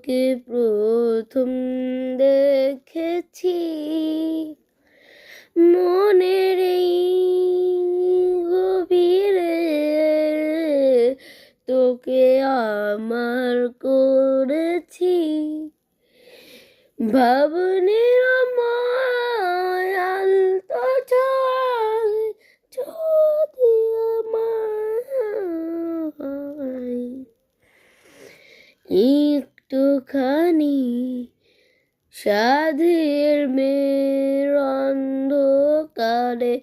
তোকে প্রথম দেখেছি মনের এই গভীরে, তোকে আমার করেছি ভাবনের আলতো ছোঁয়ায়, যদি আমায় একটুখানি সাধের মেয়ের অন্ধকারে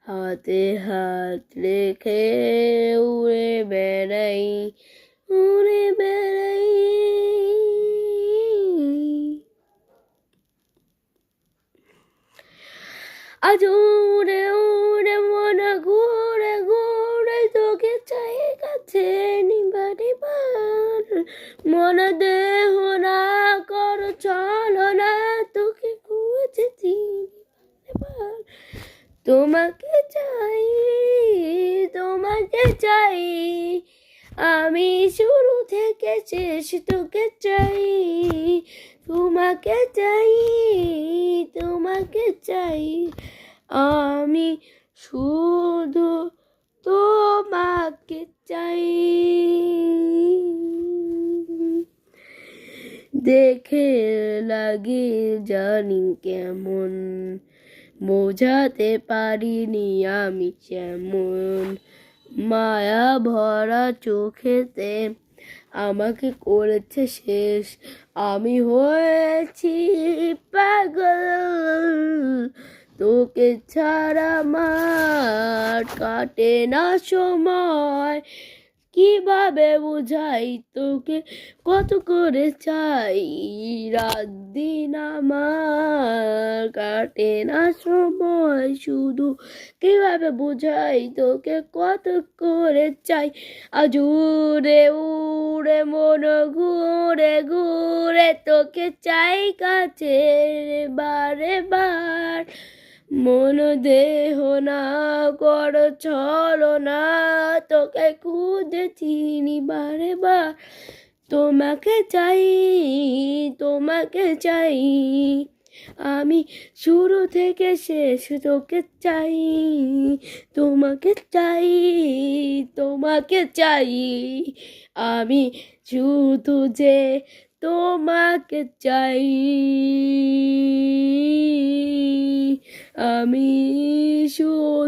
হাতে হাত রেখে উড়ে বেড়াই, উড়ে বেড়াই। আজ উড়ে উড়ে মন ঘুরে ঘুরে তোকে চাই কাছে নিবার নিবার, মন দেহ না কর চলো না, তোকে খুঁজেছি নিবার। তোমাকে চাই, তোমাকে চাই, আমি শুরু থেকে শেষ তোকে চাই। তোমাকে চাই, তোমাকে চাই, আমি শুধু তোমাকে চাই। দেখে লাগে জানি কেমন, বোঝাতে পারিনি আমি যেমন, মায়া ভরা চোখেতে আমাকে করেছে শেষ, আমি হয়েছি পাগল। তোকে ছাড়া আমার কাটে না সময়, কিভাবে বুঝাই তোকে কত করে চাই, রাত দিন আমার কাটে না সময়, শুধু কিভাবে বুঝাই তোকে কত করে চাই। আজ উড়ে উড়ে মন ঘুরে ঘুরে তোকে চাই কাছে বারে বার, মন দেহ না কর চলো না, তোকে খুঁজেছি বারে বার। তোমাকে চাই, তোমাকে চাই, আমি শুরু থেকে শেষ তোকে চাই। তোমাকে চাই, তোমাকে চাই, আমি শুধু যে তোমাকে চাই, আমি শুধু